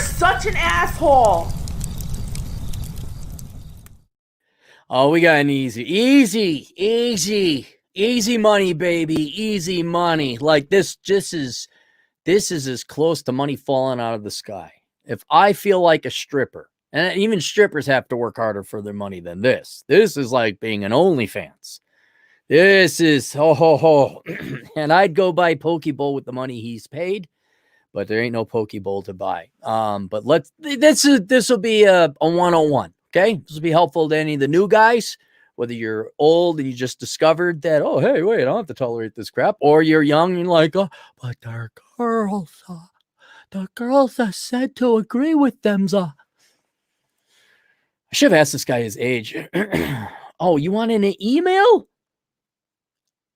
such an asshole. Oh, we got an easy money, baby. Easy money. Like this is as close to money falling out of the sky. If I feel like a stripper, and even strippers have to work harder for their money than this. This is like being an OnlyFans. This is ho ho ho. And I'd go buy Pokeball with the money he's paid, but there ain't no Pokeball to buy. But this will be a 101. Okay, this will be helpful to any of the new guys, whether you're old and you just discovered that, oh, hey, wait, I don't have to tolerate this crap, or you're young and you're like, oh, but the girls are said to agree with them. I should have asked this guy his age. Oh, you want an email?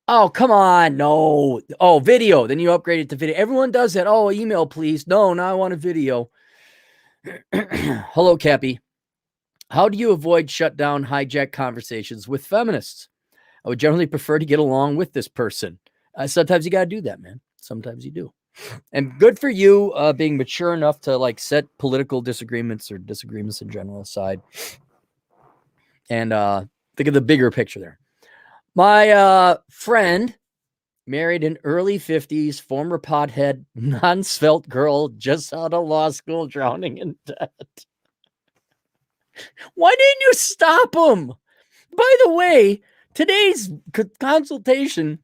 Oh, come on. No. Oh, video. Then you upgrade it to video. Everyone does that. Oh, email, please. No, now I want a video. Hello, Cappy. How do you avoid shutdown hijack conversations with feminists? I would generally prefer to get along with this person. Sometimes you got to do that, man. Sometimes you do. And good for you being mature enough to like set political disagreements or disagreements in general aside. And think of the bigger picture there. My friend married an early 50s, former pothead, non-svelte girl just out of law school drowning in debt. Why didn't you stop him? By the way, today's consultation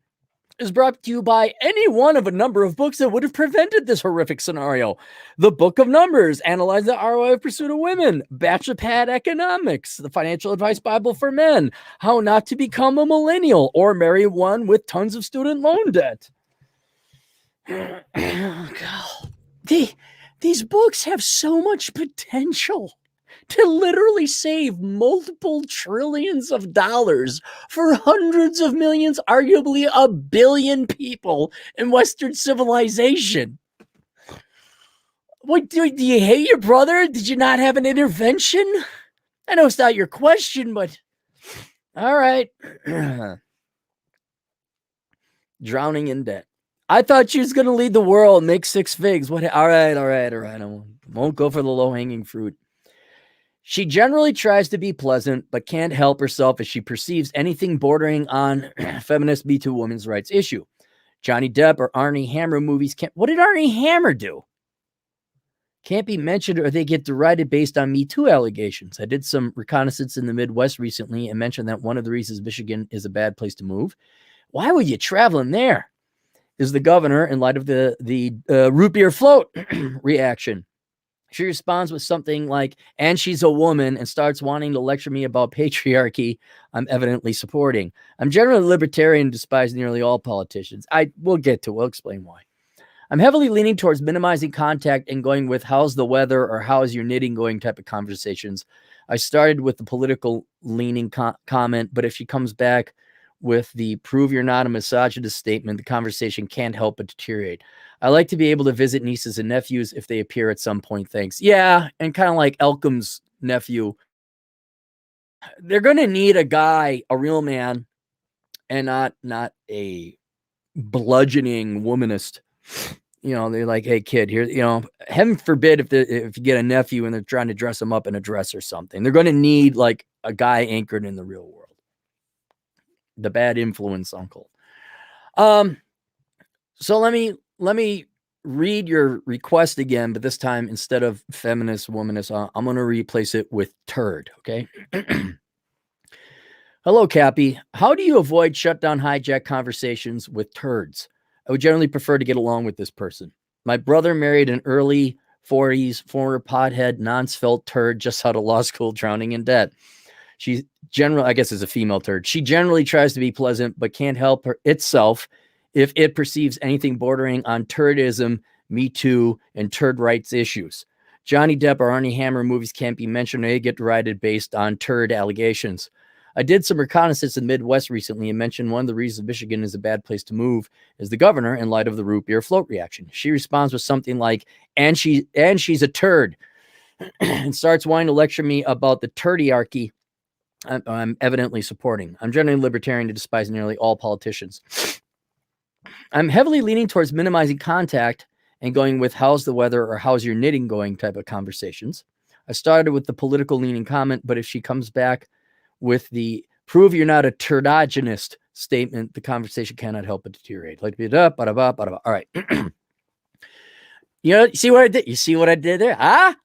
is brought to you by any one of a number of books that would have prevented this horrific scenario. The Book of Numbers, Analyze the ROI of Pursuit of Women, Bachelor Economics, The Financial Advice Bible for Men, How Not to Become a Millennial or Marry One with Tons of Student Loan Debt. These books have so much potential to literally save multiple trillions of dollars for hundreds of millions, arguably a billion people in Western civilization. What, do you hate your brother? Did you not have an intervention? I know it's not your question, but all right. Drowning in debt. I thought she was going to lead the world, make 6 figs. What? All right. I won't go for the low-hanging fruit. She generally tries to be pleasant, but can't help herself as she perceives anything bordering on feminist Me Too women's rights issue. Johnny Depp or Armie Hammer movies can't. What did Armie Hammer do? Can't be mentioned or they get derided based on Me Too allegations. I did some reconnaissance in the Midwest recently and mentioned that one of the reasons Michigan is a bad place to move. Why would you travel in there? Is the governor in light of the root beer float reaction. She responds with something like, and she's a woman, and starts wanting to lecture me about patriarchy I'm evidently supporting. I'm generally libertarian and despise nearly all politicians. We'll explain why. I'm heavily leaning towards minimizing contact and going with how's the weather or how's your knitting going type of conversations. I started with the political leaning comment, but if she comes back with the prove you're not a misogynist statement, the conversation can't help but deteriorate. I like to be able to visit nieces and nephews if they appear at some point. Thanks. Yeah, and kind of like Elkham's nephew. They're going to need a guy, a real man, and not a bludgeoning womanist. You know, they're like, hey, kid, here, you know, heaven forbid if you get a nephew and they're trying to dress him up in a dress or something. They're going to need like a guy anchored in the real world. The bad influence uncle. So let me read your request again, but this time instead of feminist womanist, I'm going to replace it with turd. Okay. Hello, Cappy. How do you avoid shutdown hijack conversations with turds? I would generally prefer to get along with this person. My brother married an early 40s former pothead, non-svelte turd just out of law school, drowning in debt. She generally, I guess, is a female turd. She generally tries to be pleasant, but can't help itself if it perceives anything bordering on turdism, Me Too, and turd rights issues. Johnny Depp or Armie Hammer movies can't be mentioned or they get derided based on turd allegations. I did some reconnaissance in the Midwest recently and mentioned one of the reasons Michigan is a bad place to move is the governor in light of the root beer float reaction. She responds with something like, and she's a turd, and starts wanting to lecture me about the turdiarchy I'm evidently supporting. I'm generally libertarian to despise nearly all politicians. I'm heavily leaning towards minimizing contact and going with how's the weather or how's your knitting going type of conversations. I started with the political leaning comment, but if she comes back with the prove you're not a turdogynist statement, the conversation cannot help but deteriorate. Like, all right. You see what I did? You see what I did there?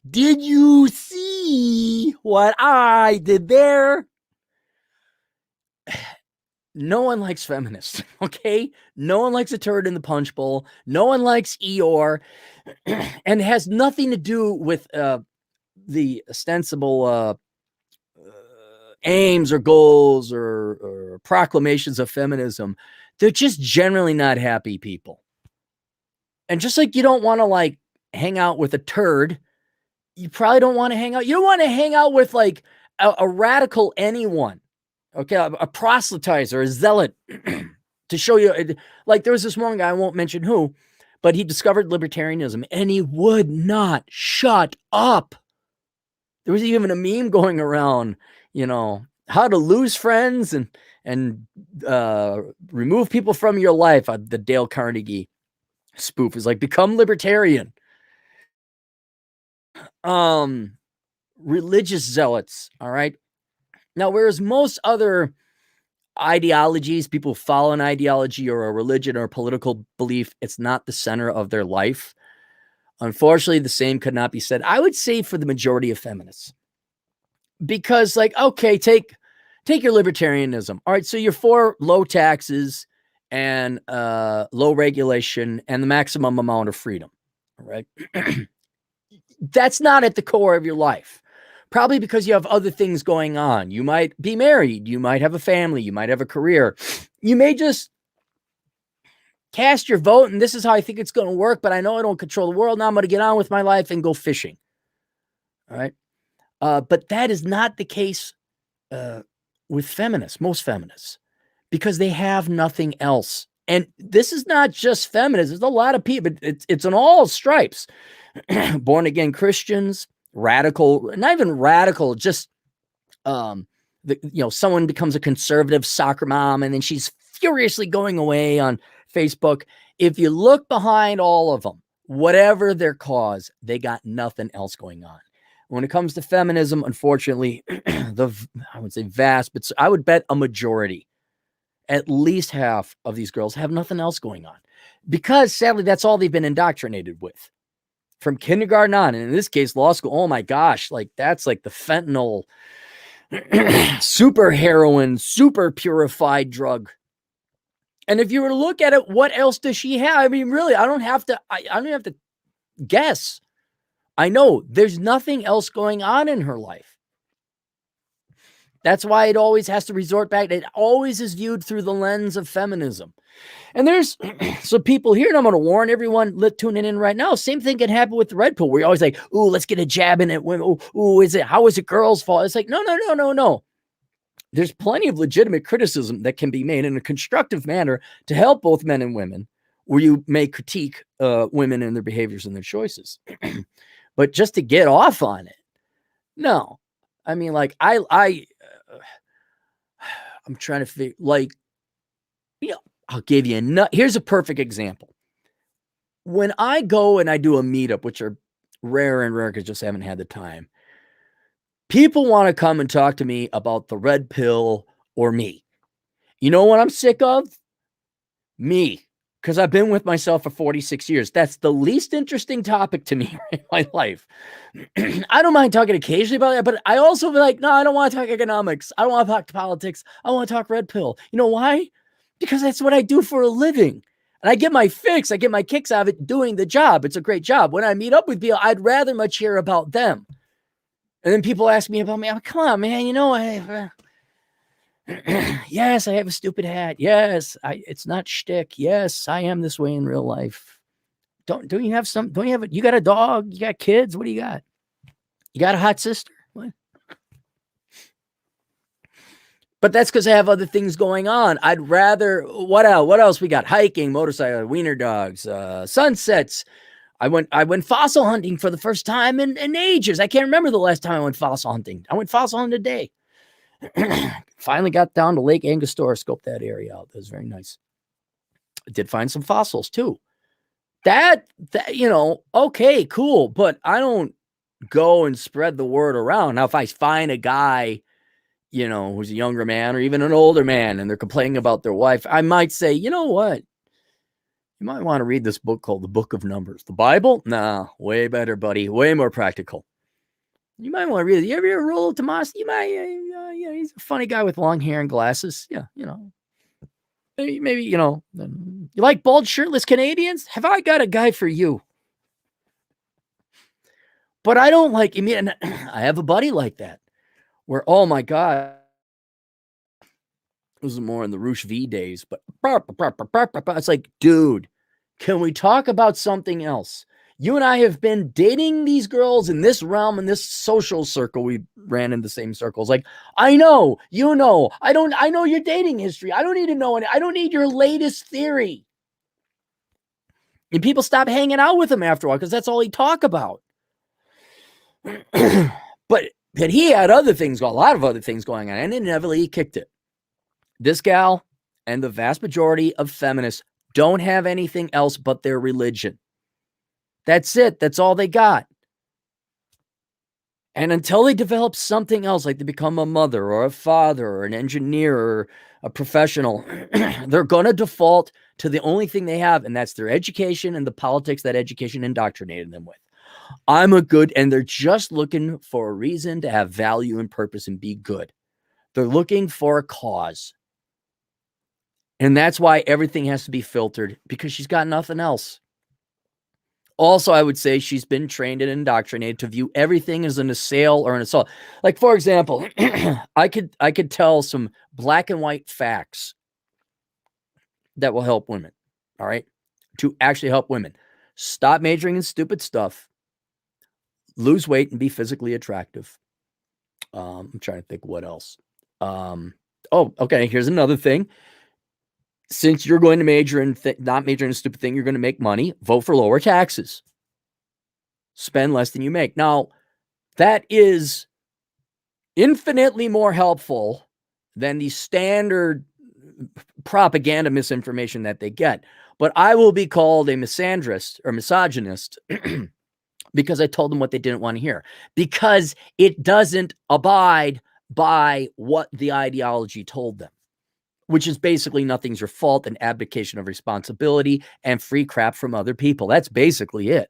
Did you see what I did there? No one likes feminists, okay? No one likes a turd in the punch bowl. No one likes Youre, and it has nothing to do with the ostensible aims or goals or proclamations of feminism. They're just generally not happy people. And just like you don't want to like hang out with a turd, you probably don't want to hang out. You don't want to hang out with like a radical anyone. Okay, a proselytizer, a zealot, to show you. Like there was this one guy, I won't mention who, but he discovered libertarianism and he would not shut up. There was even a meme going around, how to lose friends and remove people from your life. The Dale Carnegie spoof is like, become libertarian. Religious zealots, all right? Now, whereas most other ideologies, people follow an ideology or a religion or a political belief, it's not the center of their life. Unfortunately, the same could not be said, I would say, for the majority of feminists. Because, like, okay, take your libertarianism. All right, so you're for low taxes and low regulation and the maximum amount of freedom, all right? That's not at the core of your life. Probably because you have other things going on. You might be married. You might have a family. You might have a career. You may just cast your vote, and this is how I think it's going to work, but I know I don't control the world. Now I'm going to get on with my life and go fishing. All right? But that is not the case with feminists, most feminists, because they have nothing else. And this is not just feminists. There's a lot of people. It's on all stripes. Born-again Christians, radical, not even radical, just someone becomes a conservative soccer mom and then she's furiously going away on Facebook. If you look behind all of them, whatever their cause, they got nothing else going on. When it comes to feminism, unfortunately, I would say vast, but I would bet a majority, at least half of these girls have nothing else going on, because sadly, that's all they've been indoctrinated with. From kindergarten on, and in this case, law school, oh my gosh, like that's like the fentanyl, super heroin, super purified drug. And if you were to look at it, what else does she have? I mean, really, I don't have to guess. I know there's nothing else going on in her life. That's why it always has to resort back. It always is viewed through the lens of feminism. And there's some people here, and I'm going to warn everyone tuning in right now. Same thing can happen with the red pill, where you're always like, "Ooh, let's get a jab in it." Ooh, how is it girls' fault? It's like, no. There's plenty of legitimate criticism that can be made in a constructive manner to help both men and women, where you may critique women and their behaviors and their choices. But just to get off on it, no. I mean, like I'm trying to figure, like, I'll give you here's a perfect example. When I go and I do a meetup, which are rare and rare because just haven't had the time, people want to come and talk to me about the red pill or me. You know what I'm sick of? Me. Because I've been with myself for 46 years. That's the least interesting topic to me in my life. I don't mind talking occasionally about that, but I also be like, no, I don't want to talk economics. I don't want to talk politics. I want to talk red pill. You know why? Because that's what I do for a living. And I get my fix. I get my kicks out of it doing the job. It's a great job. When I meet up with people, I'd rather much hear about them. And then people ask me about me. I'm like, come on, man. Yes, I have a stupid hat. Yes, it's not shtick. Yes, I am this way in real life. Don't you have you got a dog? You got kids? What do you got? You got a hot sister? What? But that's because I have other things going on. I'd rather, what else we got? Hiking, motorcycle, wiener dogs, sunsets. I went fossil hunting for the first time in ages. I can't remember the last time I went fossil hunting. I went fossil hunting today. Finally got down to Lake Angostura, scoped that area out. That was very nice. I did find some fossils too. that, okay, cool. But I don't go and spread the word around. Now, if I find a guy, who's a younger man or even an older man and they're complaining about their wife, I might say, you know what? You might want to read this book called The Book of Numbers. The Bible? Nah, way better, buddy. Way more practical. You might want to read it. You ever roll Tomas? You might, he's a funny guy with long hair and glasses. Yeah, maybe, you like bald, shirtless Canadians? Have I got a guy for you? But I don't like, I have a buddy like that where, oh my God, this is more in the Roosh V days, but it's like, dude, can we talk about something else? You and I have been dating these girls in this realm, in this social circle. We ran in the same circles. Like, I know, I know your dating history. I don't need to know I don't need your latest theory. And people stop hanging out with him after a while because that's all he talk about. But he had other things, a lot of other things going on, and inevitably he kicked it. This gal and the vast majority of feminists don't have anything else but their religion. That's it. That's all they got. And until they develop something else, like they become a mother or a father or an engineer or a professional, they're going to default to the only thing they have, and that's their education and the politics that education indoctrinated them with. And they're just looking for a reason to have value and purpose and be good. They're looking for a cause. And that's why everything has to be filtered, because she's got nothing else. Also, I would say she's been trained and indoctrinated to view everything as an assail or an assault. Like, for example, I could tell some black and white facts that will help women, all right? To actually help women. Stop majoring in stupid stuff. Lose weight and be physically attractive. I'm trying to think what else. Okay, here's another thing. Since you're going to major in not major in a stupid thing, you're going to make money. Vote for lower taxes. Spend less than you make. Now, that is infinitely more helpful than the standard propaganda misinformation that they get. But I will be called a misandrist or misogynist because I told them what they didn't want to hear. Because it doesn't abide by what the ideology told them, which is basically nothing's your fault, an abdication of responsibility, and free crap from other people. That's basically it.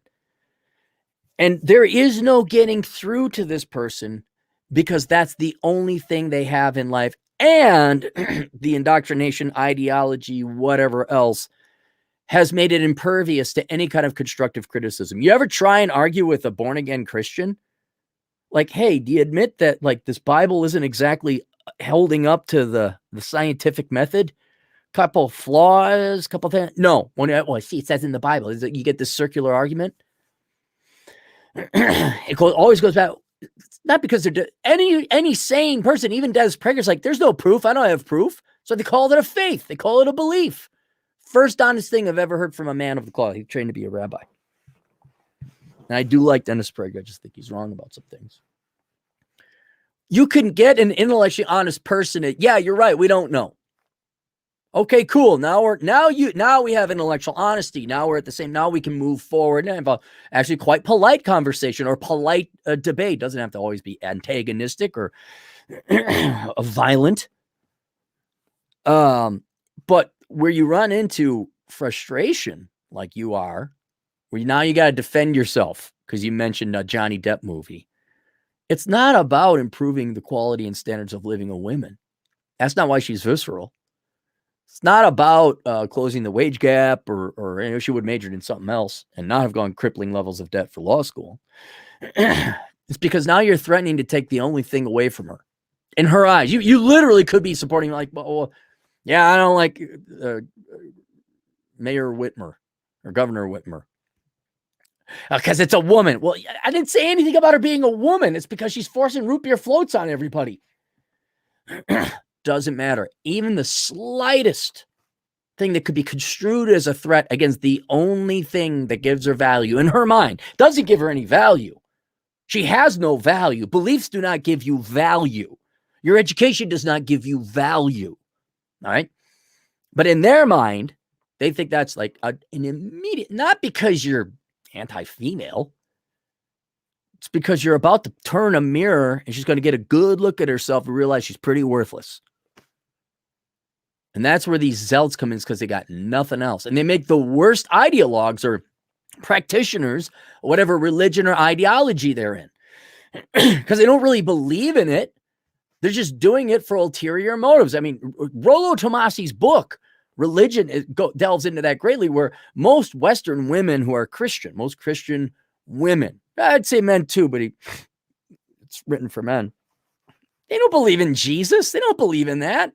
And there is no getting through to this person because that's the only thing they have in life. And the indoctrination, ideology, whatever else, has made it impervious to any kind of constructive criticism. You ever try and argue with a born-again Christian? Like, hey, do you admit that, like, this Bible isn't exactly holding up to the scientific method? Couple flaws, couple things. No. See, it says in the Bible. Is that you get this circular argument? It always goes back. Not because they're any sane person, even Des Prager's like, there's no proof. I don't have proof. So they call it a faith. They call it a belief. First honest thing I've ever heard from a man of the cloth. He trained to be a rabbi. And I do like Dennis Prager. I just think he's wrong about some things. You can get an intellectually honest person. Yeah, you're right. We don't know. Okay, cool. Now we have intellectual honesty. Now we're at the same. Now we can move forward and have a actually quite polite conversation or polite debate. Doesn't have to always be antagonistic or violent. But where you run into frustration, like you are, where now you got to defend yourself because you mentioned a Johnny Depp movie. It's not about improving the quality and standards of living of women. That's not why she's visceral. It's not about closing the wage gap or she would have majored in something else and not have gone crippling levels of debt for law school. It's because now you're threatening to take the only thing away from her. In her eyes, you literally could be supporting like, well, yeah, I don't like Mayor Whitmer or Governor Whitmer. Because it's a woman. Well, I didn't say anything about her being a woman. It's because she's forcing root beer floats on everybody. Doesn't matter. Even the slightest thing that could be construed as a threat against the only thing that gives her value in her mind doesn't give her any value. She has no value. Beliefs do not give you value. Your education does not give you value. All right. But in their mind, They think that's like an immediate, not because you're anti-female. It's because you're about to turn a mirror and she's going to get a good look at herself and realize she's pretty worthless. And that's where these zealots come in, because they got nothing else. And they make the worst ideologues or practitioners, whatever religion or ideology they're in, because they don't really believe in it. They're just doing it for ulterior motives. I mean, Rollo Tomasi's book, Religion, delves into that greatly, where most Western women who are Christian, most Christian women, I'd say men too, but it's written for men. They don't believe in Jesus. They don't believe in that.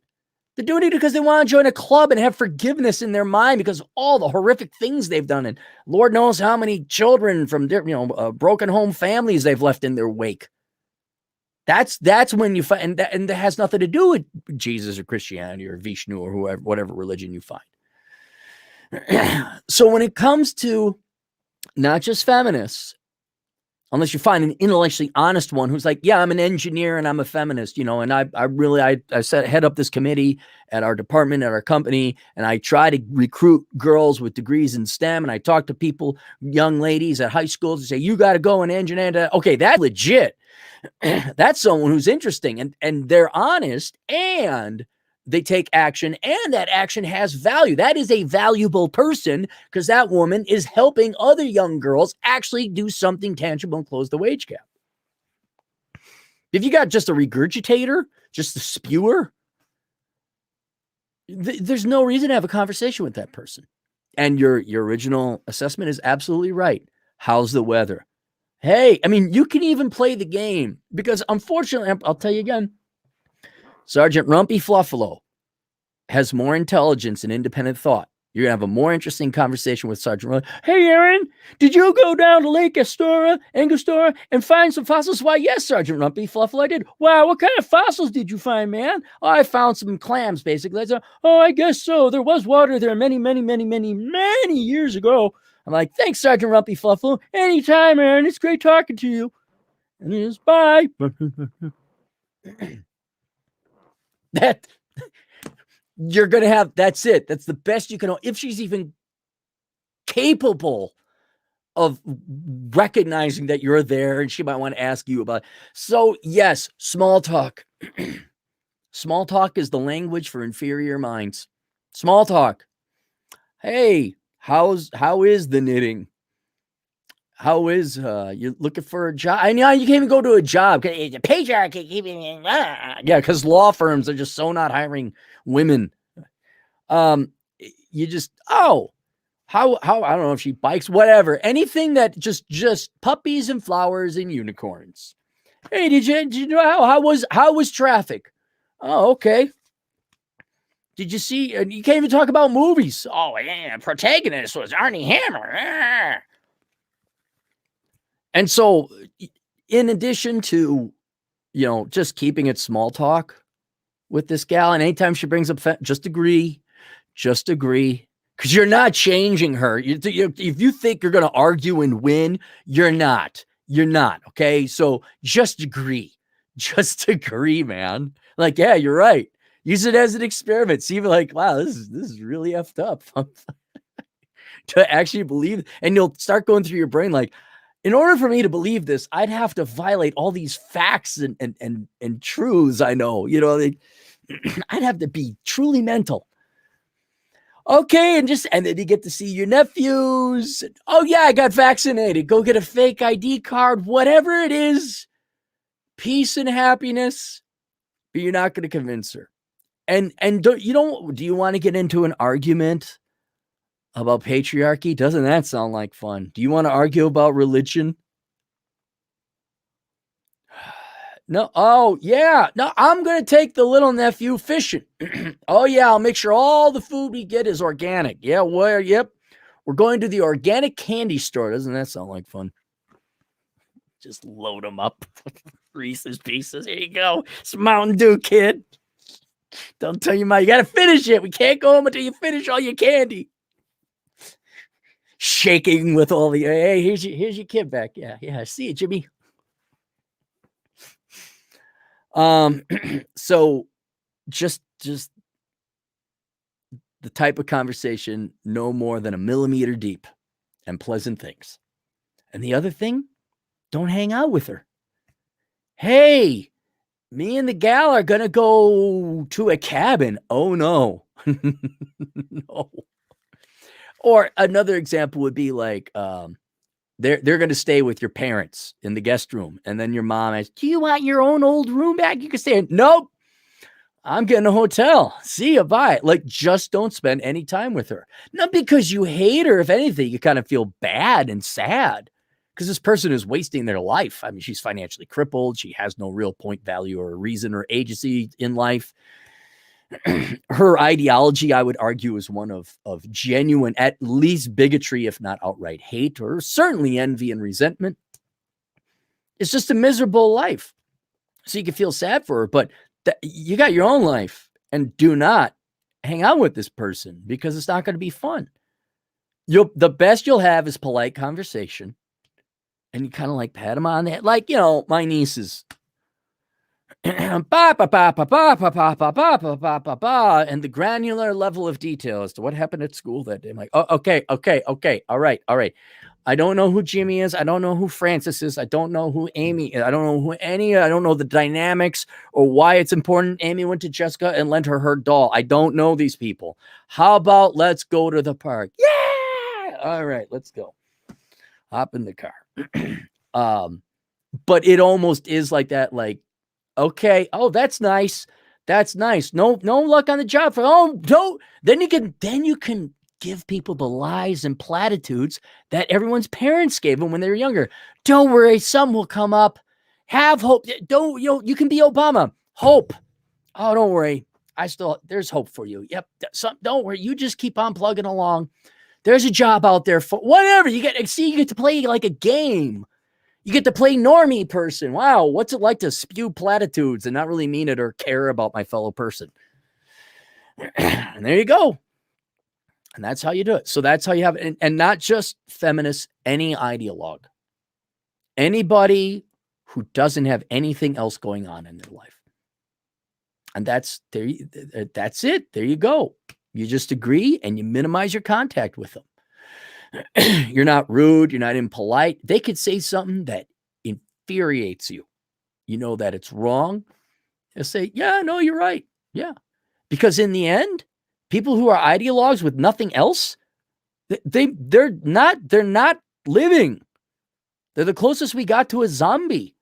They're doing it because they want to join a club and have forgiveness in their mind because of all the horrific things they've done. And Lord knows how many children from broken home families they've left in their wake. That's when you find, and that has nothing to do with Jesus or Christianity or Vishnu or whoever, whatever religion you find. So when it comes to not just feminists, unless you find an intellectually honest one who's like, yeah, I'm an engineer and I'm a feminist, and I head up this committee at our department, at our company, and I try to recruit girls with degrees in STEM, and I talk to people, young ladies at high schools, and say, you got to go and engineer. Okay, that's legit. That's someone who's interesting, and they're honest, and they take action, and that action has value. That is a valuable person, because that woman is helping other young girls actually do something tangible and close the wage gap. If you got just a regurgitator, just a spewer, there's no reason to have a conversation with that person. And your original assessment is absolutely right. How's the weather? Hey, I mean, you can even play the game, because unfortunately, I'll tell you again, Sergeant Rumpy Fluffalo has more intelligence and independent thought. You're going to have a more interesting conversation with Sergeant Rumpy. Hey, Aaron, did you go down to Lake Angostura and find some fossils? Why, yes, Sergeant Rumpy Fluffalo, I did. Wow, what kind of fossils did you find, man? Oh, I found some clams, basically. Oh, I guess so. There was water there many, many, many, many, many years ago. I'm like, thanks, Sergeant Rumpy Fluffalo. Anytime, Aaron. It's great talking to you. And he goes, bye. That you're going to have, that's it. That's the best you can, if she's even capable of recognizing that you're there, and she might want to ask you about it. So yes, small talk. Small talk is the language for inferior minds. Small talk. Hey, how is the knitting? How is you looking for a job? I know you can't even go to a job. The patriarchy. Yeah, because law firms are just so not hiring women. You just how I don't know if she bikes, whatever. Anything that just puppies and flowers and unicorns. Hey, did you know how was traffic? Oh, okay. Did you see? You can't even talk about movies. Oh yeah, protagonist was Arnie Hammer. And so, in addition to, just keeping it small talk with this gal, and anytime she brings up, just agree, because you're not changing her. If you think you're going to argue and win, you're not. Okay, so just agree, man. Like, yeah, you're right. Use it as an experiment. See, like, wow, this is really effed up. To actually believe, and you'll start going through your brain like, in order for me to believe this, I'd have to violate all these facts and truths I know. I'd have to be truly mental. Okay, and then you get to see your nephews. Oh yeah, I got vaccinated. Go get a fake ID card, whatever it is. Peace and happiness, but you're not going to convince her. And do you want to get into an argument about patriarchy? Doesn't that sound like fun? Do you want to argue about religion? No. Oh, yeah. No, I'm going to take the little nephew fishing. Oh, yeah. I'll make sure all the food we get is organic. Yeah. Yep. We're going to the organic candy store. Doesn't that sound like fun? Just load them up. Reese's Pieces. Here you go. It's Mountain Dew, kid. Don't tell your mom. You got to finish it. We can't go home until you finish all your candy. Shaking with all the, hey, here's your kid back. Yeah. See you, Jimmy. So just the type of conversation no more than a millimeter deep and pleasant things. And the other thing, don't hang out with her. Hey, me and the gal are going to go to a cabin. Oh, no. No. Or another example would be like, they're going to stay with your parents in the guest room. And then your mom asks, do you want your own old room back? You can stay in. Nope. I'm getting a hotel. See you. Bye. Like, just don't spend any time with her. Not because you hate her. If anything, you kind of feel bad and sad because this person is wasting their life. I mean, she's financially crippled. She has no real point value or reason or agency in life. Her ideology, I would argue, is one of genuine, at least bigotry, if not outright hate, or certainly envy and resentment. It's just a miserable life. So you can feel sad for her, but you got your own life, and do not hang out with this person because it's not going to be fun. The best you'll have is polite conversation, and you kind of like pat them on the head, like, you know, my nieces. And the granular level of detail as to what happened at school that day. I'm like, oh, okay, all right. I don't know who Jimmy is. I don't know who Francis is. I don't know who Amy is. I don't know who any. I don't know the dynamics or why it's important. Amy went to Jessica and lent her doll. I don't know these people. How about let's go to the park? Yeah. All right, let's go. Hop in the car. But it almost is like that. Like, okay. Oh, that's nice. That's nice. No luck on the job. Then you can give people the lies and platitudes that everyone's parents gave them when they were younger. Don't worry, some will come up. Have hope. You can be Obama. Hope. Oh, don't worry. There's hope for you. Yep. Don't worry. You just keep on plugging along. There's a job out there for whatever you get to play like a game. You get to play normie person. Wow. What's it like to spew platitudes and not really mean it or care about my fellow person? And there you go. And that's how you do it. So that's how you have it. And not just feminists, any ideologue. Anybody who doesn't have anything else going on in their life. And that's it. There you go. You just agree and you minimize your contact with them. You're not rude. You're not impolite. They could say something that infuriates you. You know that it's wrong. They'll say, yeah, no, you're right. Yeah. Because in the end, people who are ideologues with nothing else, they're not living. They're the closest we got to a zombie.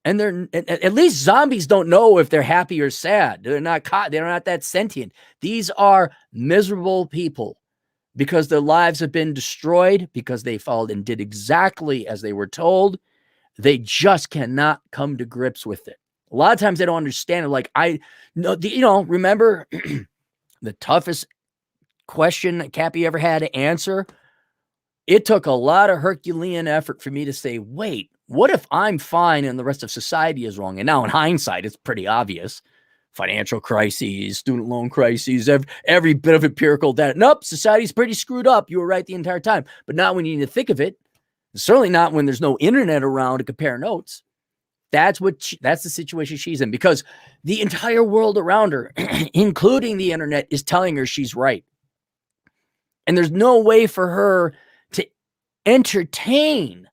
And at least zombies don't know if they're happy or sad. They're not that sentient. These are miserable people because their lives have been destroyed because they followed and did exactly as they were told. They just cannot come to grips with it. A lot of times they don't understand it. Like, remember the toughest question that Cappy ever had to answer? It took a lot of Herculean effort for me to say, wait, what if I'm fine and the rest of society is wrong? And now in hindsight, it's pretty obvious. Financial crises, student loan crises, every bit of empirical data. Nope, society's pretty screwed up. You were right the entire time. But not when you need to think of it. Certainly not when there's no internet around to compare notes. That's the situation she's in, because the entire world around her, including the internet, is telling her she's right. And there's no way for her to entertain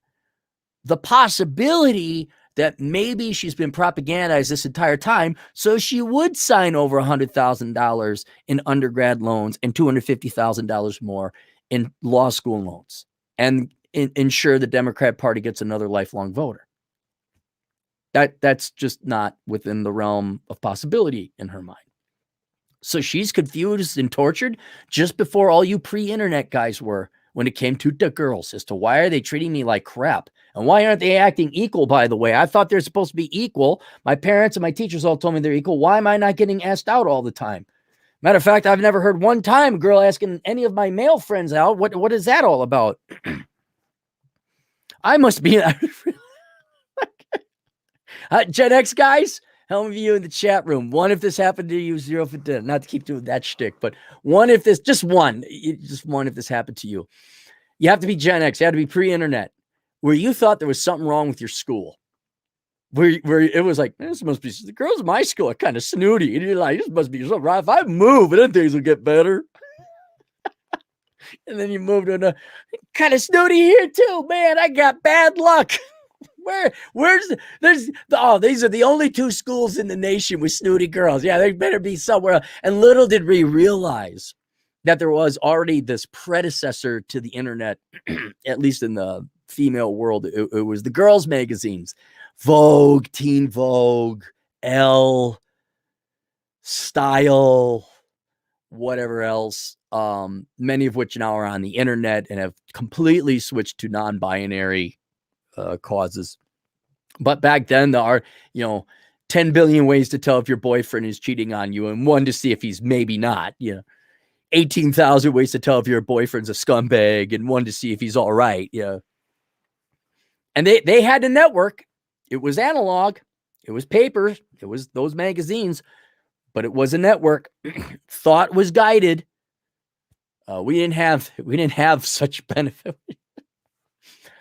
the possibility that maybe she's been propagandized this entire time, so she would sign over $100,000 in undergrad loans and $250,000 more in law school loans and ensure the Democrat Party gets another lifelong voter. That's just not within the realm of possibility in her mind. So she's confused and tortured just before all you pre-internet guys were when it came to the girls as to why are they treating me like crap? And why aren't they acting equal, by the way? I thought they're supposed to be equal. My parents and my teachers all told me they're equal. Why am I not getting asked out all the time? Matter of fact, I've never heard one time a girl asking any of my male friends out. What is that all about? I must be... Gen X guys, how many of you in the chat room? One, if this happened to you, 0 for 10. Not to keep doing that shtick, but just one if this happened to you. You have to be Gen X. You have to be pre-internet, where you thought there was something wrong with your school. Where it was like, this must be, the girls in my school are kind of snooty. And you're like, this must be something wrong. If I move, then things will get better. And then you move to another, kind of snooty here too, man. I got bad luck. These are the only two schools in the nation with snooty girls. Yeah, they better be somewhere else. And little did we realize that there was already this predecessor to the internet, at least in the female world. It was the girls' magazines, Vogue, Teen Vogue, Elle, Style, whatever else. Many of which now are on the internet and have completely switched to non-binary causes. But back then, there are, 10 billion ways to tell if your boyfriend is cheating on you, and one to see if he's maybe not. 18,000 ways to tell if your boyfriend's a scumbag, and one to see if he's all right. Yeah. And they had a network. It was analog. It was paper. It was those magazines, but it was a network. Thought was guided. We didn't have such benefit.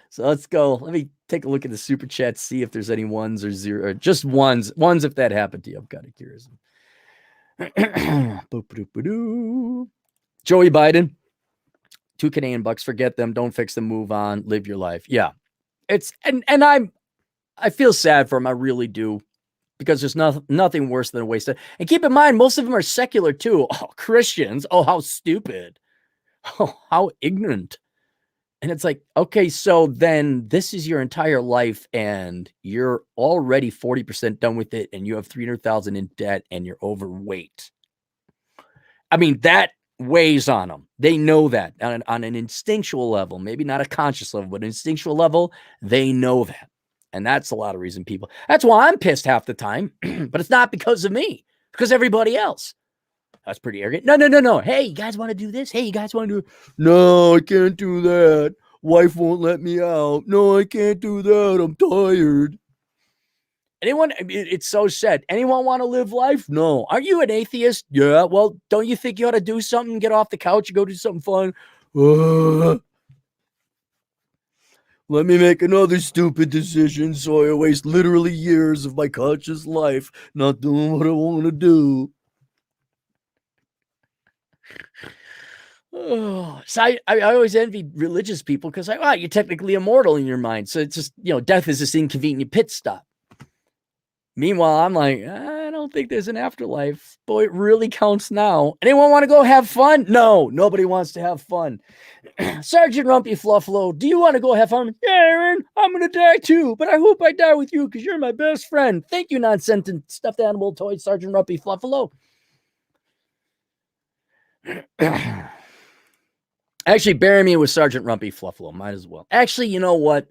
So let's go. Let me take a look at the super chat, see if there's any ones or zero, or just ones. Ones if that happened to you. I'm kind of curious. Joey Biden, $2 Canadian, forget them, don't fix them, move on, live your life. Yeah. It's and I feel sad for him. I really do. Because there's nothing worse than a waste of. And keep in mind, most of them are secular too. Oh, Christians. Oh, how stupid. Oh, how ignorant. And it's like, okay, so then this is your entire life and you're already 40% done with it and you have 300,000 in debt and you're overweight. I mean, that weighs on them. They know that on an instinctual level, maybe not a conscious level, but an instinctual level, they know that. And that's a lot of reason people, that's why I'm pissed half the time, but it's not because of me, because everybody else. That's pretty arrogant. No. Hey, you guys want to do this? Hey, you guys want to do it? No, I can't do that. Wife won't let me out. No, I can't do that. I'm tired. Anyone? It's so sad. Anyone want to live life? No. Aren't you an atheist? Yeah. Well, don't you think you ought to do something? Get off the couch and go do something fun? Let me make another stupid decision so I waste literally years of my conscious life not doing what I want to do. Oh, so I always envy religious people because you're technically immortal in your mind. So it's just, death is this inconvenient pit stop. Meanwhile, I'm like, I don't think there's an afterlife. Boy, it really counts now. Anyone want to go have fun? No, nobody wants to have fun. Sergeant Rumpy Fluffalo, do you want to go have fun? Yeah, Aaron, I'm going to die too, but I hope I die with you because you're my best friend. Thank you, non-sentient stuffed animal toy, Sergeant Rumpy Fluffalo. Actually, bury me with Sergeant Rumpy Fluffalo. Might as well. Actually, you know what?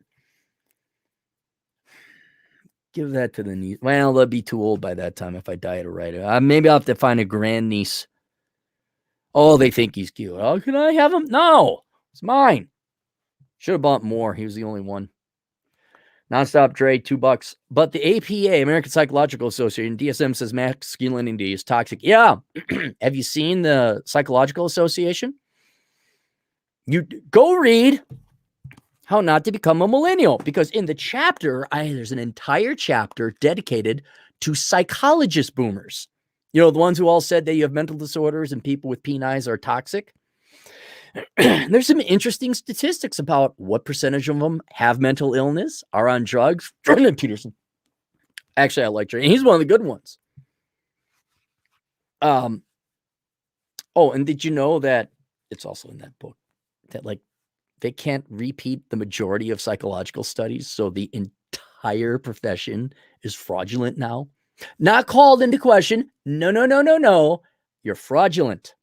Give that to the niece. Well, they'll be too old by that time if I die at a right. Maybe I'll have to find a grandniece. Oh, they think he's cute. Oh, can I have him? No, it's mine. Should have bought more. He was the only one. Nonstop Dre, $2. But the APA, American Psychological Association, DSM says masculinity is toxic. Yeah. Have you seen the Psychological Association? You go read How Not to Become a Millennial, because in the chapter, there's an entire chapter dedicated to psychologist boomers. The ones who all said that you have mental disorders and people with penile are toxic. There's some interesting statistics about what percentage of them have mental illness, are on drugs. Jordan Peterson. Actually, I like Jordan. He's one of the good ones. Oh, and did you know that it's also in that book that they can't repeat the majority of psychological studies, so the entire profession is fraudulent now? Not called into question. No. You're fraudulent.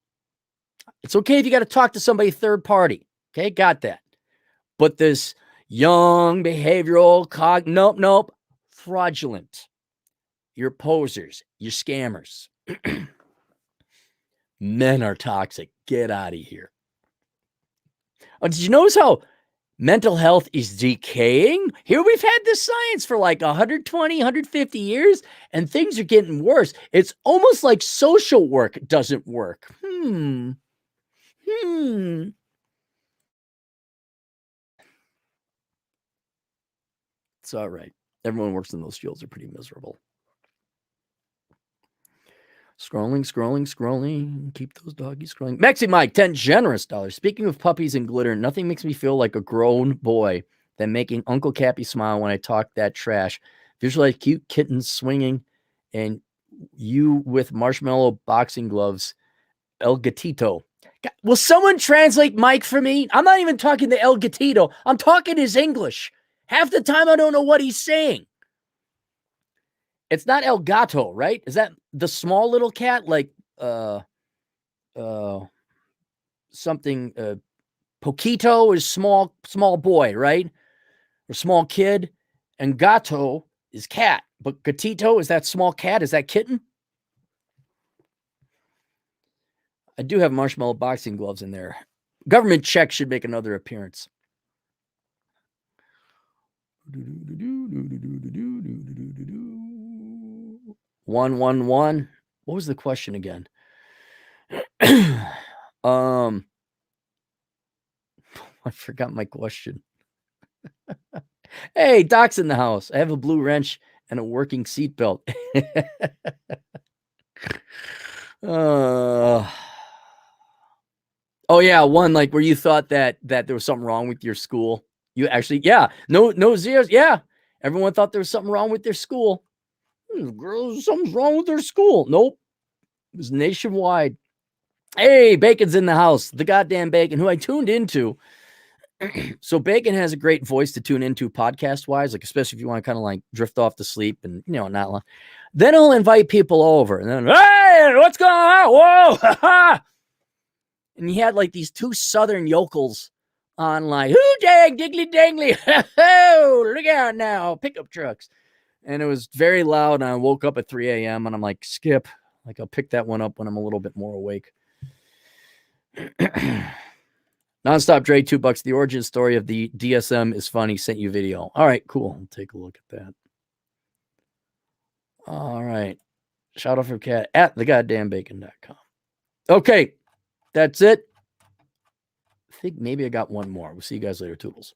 It's okay if you got to talk to somebody third party. Okay, got that. But this young behavioral nope. Fraudulent. You're posers. You're scammers. Men are toxic. Get out of here. Oh, did you notice how mental health is decaying? Here we've had this science for like 120, 150 years, and things are getting worse. It's almost like social work doesn't work. It's all right. Everyone works in those fields are pretty miserable. Scrolling. Keep those doggies scrolling. Mexi Mike, 10 generous dollars. Speaking of puppies and glitter, nothing makes me feel like a grown boy than making Uncle Cappy smile when I talk that trash. Visualize cute kittens swinging and you with marshmallow boxing gloves. El Gatito. Will someone translate Mike for me? I'm not even talking to El Gatito. I'm talking his English. Half the time I don't know what he's saying. It's not El Gato, right? Is that the small little cat? Like something Poquito is small boy, right? Or small kid. And Gato is cat. But Gatito is that small cat? Is that kitten? I do have marshmallow boxing gloves in there. Government check should make another appearance. 111. What was the question again? I forgot my question. Hey, Doc's in the house. I have a blue wrench and a working seatbelt. Oh yeah, one like where you thought that there was something wrong with your school. You actually, yeah, no zeros. Yeah, everyone thought there was something wrong with their school. Girls, something's wrong with their school. Nope, it was nationwide. Hey, Bacon's in the house. The goddamn Bacon, who I tuned into. So Bacon has a great voice to tune into podcast wise, like especially if you want to kind of like drift off to sleep and not long. Then he'll invite people over and then, hey, what's going on? Whoa, ha. And he had like these two southern yokels on like, hoo dang, diggly dangly, ho, look out now, pickup trucks. And it was very loud. And I woke up at 3 a.m. and I'm like, skip. Like I'll pick that one up when I'm a little bit more awake. Nonstop Dre, $2. The origin story of the DSM is funny. Sent you video. All right, cool. I'll take a look at that. All right. Shout out from Cat at thegoddamnbacon.com. Okay. That's it. I think maybe I got one more. We'll see you guys later, Toodles.